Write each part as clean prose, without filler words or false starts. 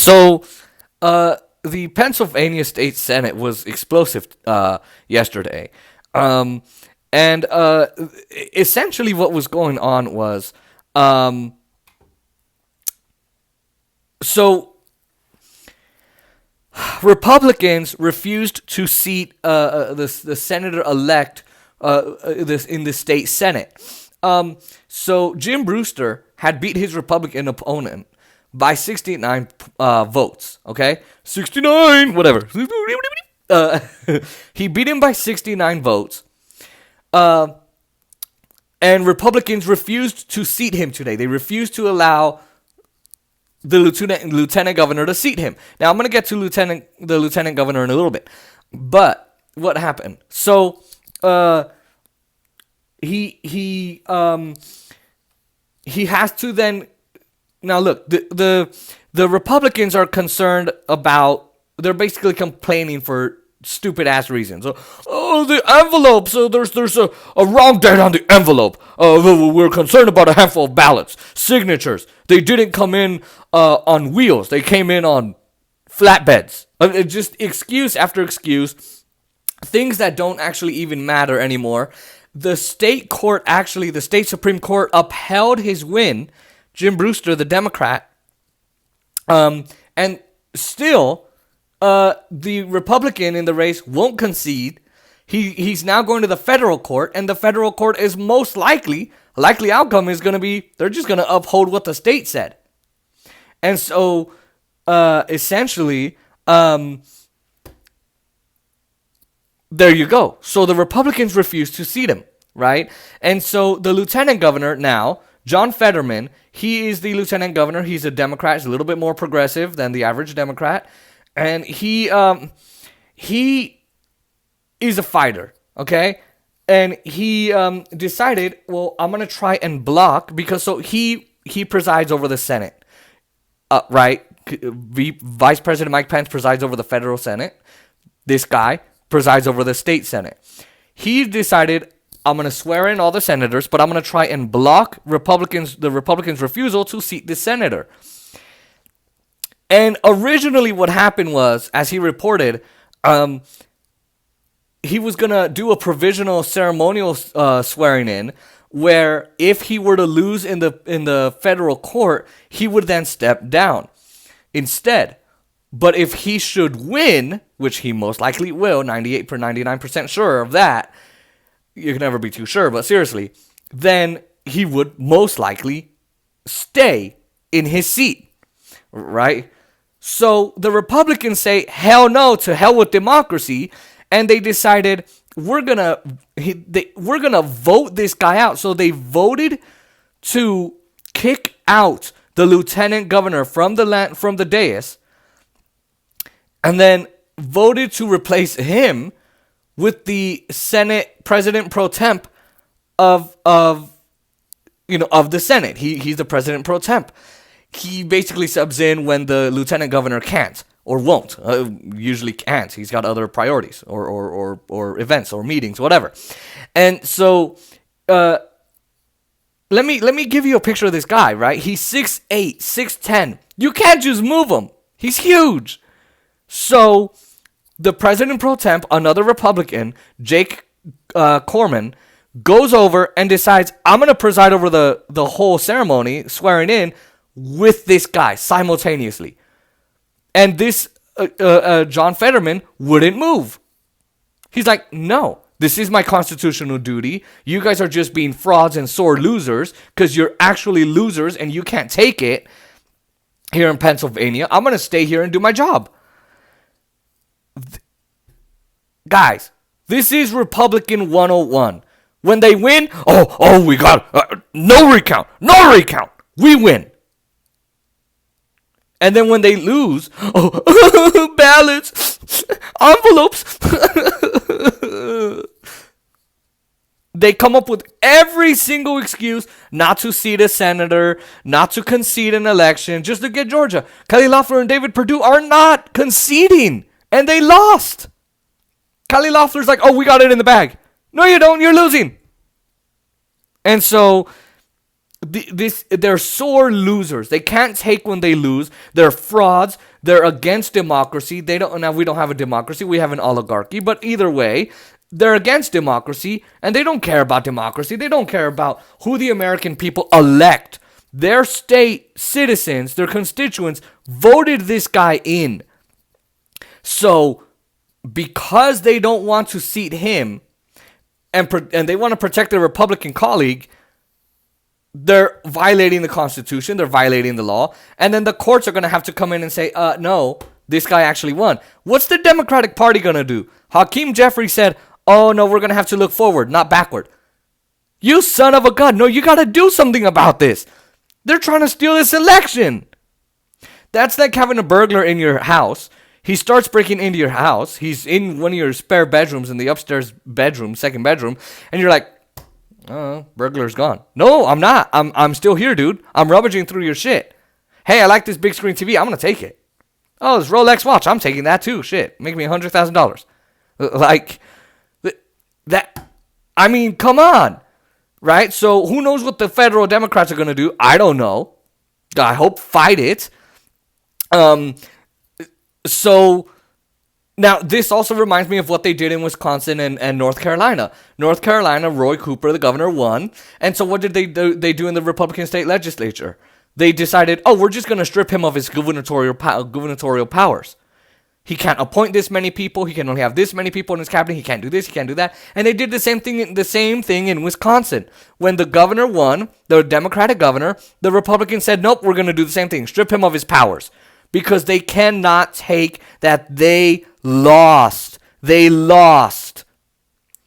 So, the Pennsylvania State Senate was explosive yesterday. Um, and essentially, what was going on was so Republicans refused to seat the senator elect this in the state Senate. So Jim Brewster had beat his Republican opponent by 69 votes. Okay, 69, whatever. Uh, he beat him by 69 votes. Uh, and Republicans refused to seat him today. They refused to allow the lieutenant governor to seat him. Now I'm going to get to the lieutenant governor in a little bit. But what happened? So he has to then. Now look, the Republicans are concerned about. They're basically complaining for stupid ass reasons. Oh, the envelope. So there's a wrong date on the envelope. We're concerned about a handful of ballots, signatures. They didn't come in on wheels. They came in on flatbeds. Just excuse after excuse. Things that don't actually even matter anymore. The state Supreme Court upheld his win, Jim Brewster, the Democrat. And still, the Republican in the race won't concede. He's now going to the federal court, and the federal court is most likely outcome is going to be they're just going to uphold what the state said. And so, essentially, there you go. So the Republicans refuse to seat him, right? And so the lieutenant governor now, John Fetterman, he is the lieutenant governor. He's a Democrat. He's a little bit more progressive than the average Democrat. And he is a fighter, okay? And he decided, well, I'm going to try and block, because so he presides over the Senate, right? Vice President Mike Pence presides over the federal Senate. This guy presides over the state Senate. He decided, I'm going to swear in all the senators, but I'm going to try and block the Republicans' refusal to seat the senator. And originally what happened was, as he reported, he was going to do a provisional ceremonial swearing in, where if he were to lose in the federal court, he would then step down instead. But if he should win, which he most likely will, 99% sure of that, you can never be too sure, but seriously, then he would most likely stay in his seat, right? So the Republicans say, hell no, to hell with democracy, and they decided we're gonna vote this guy out. So they voted to kick out the lieutenant governor from the dais, and then voted to replace him with the Senate President pro temp of the Senate. He's the President pro temp. He basically subs in when the lieutenant governor can't or won't. Usually can't. He's got other priorities or events or meetings, whatever. And so let me give you a picture of this guy, right? He's 6'8", 6'10". You can't just move him. He's huge. So the President pro temp, another Republican, Jake Corman, goes over and decides, I'm going to preside over the whole ceremony, swearing in, with this guy simultaneously. And this John Fetterman wouldn't move. He's like, no, this is my constitutional duty. You guys are just being frauds and sore losers because you're actually losers and you can't take it here in Pennsylvania. I'm going to stay here and do my job. Guys, this is Republican 101. When they win, we got no recount, we win. And then when they lose, ballots, envelopes, they come up with every single excuse not to seat a senator, not to concede an election, just to get Georgia. Kelly Loeffler and David Perdue are not conceding, and they lost. Kelly Loeffler's like, we got it in the bag. No, you don't. You're losing. And so they're sore losers. They can't take when they lose. They're frauds. They're against democracy. We don't have a democracy. We have an oligarchy. But either way, they're against democracy, and they don't care about democracy. They don't care about who the American people elect. Their state citizens, their constituents, voted this guy in. So, because they don't want to seat him, and they want to protect their Republican colleague, they're violating the Constitution, they're violating the law, and then the courts are going to have to come in and say, no, this guy actually won. What's the Democratic Party going to do? Hakeem Jeffries said, oh, no, we're going to have to look forward, not backward. You son of a gun. No, you got to do something about this. They're trying to steal this election. That's like having a burglar in your house. He starts breaking into your house. He's in one of your spare bedrooms in the upstairs bedroom, second bedroom, and you're like, oh, burglar's gone. No, I'm not. I'm still here, dude. I'm rummaging through your shit. Hey, I like this big screen TV. I'm going to take it. Oh, this Rolex watch. I'm taking that too. Shit. Make me $100,000. Like, that. I mean, come on. Right? So, who knows what the federal Democrats are going to do? I don't know. I hope fight it. So, now, this also reminds me of what they did in Wisconsin and North Carolina. North Carolina, Roy Cooper, the governor, won. And so what did they do? They do in the Republican state legislature? They decided, we're just going to strip him of his gubernatorial powers. He can't appoint this many people. He can only have this many people in his cabinet. He can't do this. He can't do that. And they did the same thing in Wisconsin. When the governor won, the Democratic governor, the Republicans said, nope, we're going to do the same thing. Strip him of his powers. Because they cannot take that they lost. They lost.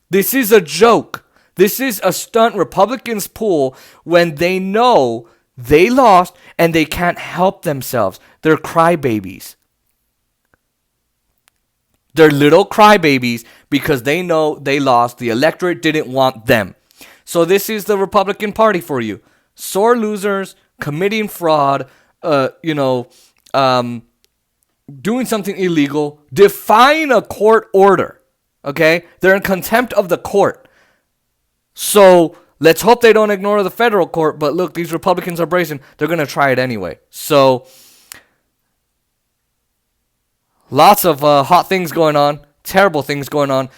This is a joke. This is a stunt Republicans pull when they know they lost and they can't help themselves. They're crybabies. They're little crybabies because they know they lost. The electorate didn't want them. So this is the Republican Party for you. Sore losers, committing fraud, doing something illegal, defying a court order. Okay? They're in contempt of the court. So let's hope they don't ignore the federal court. But look, these Republicans are brazen. They're going to try it anyway. So lots of hot things going on, terrible things going on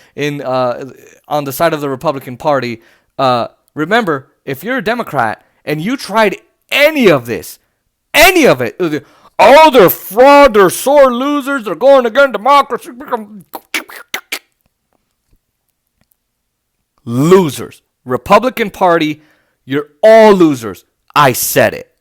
on the side of the Republican Party. Remember, if you're a Democrat and you tried any of this, any of it, they're fraud, they're sore losers, they're going against democracy. Losers. Republican Party, you're all losers. I said it.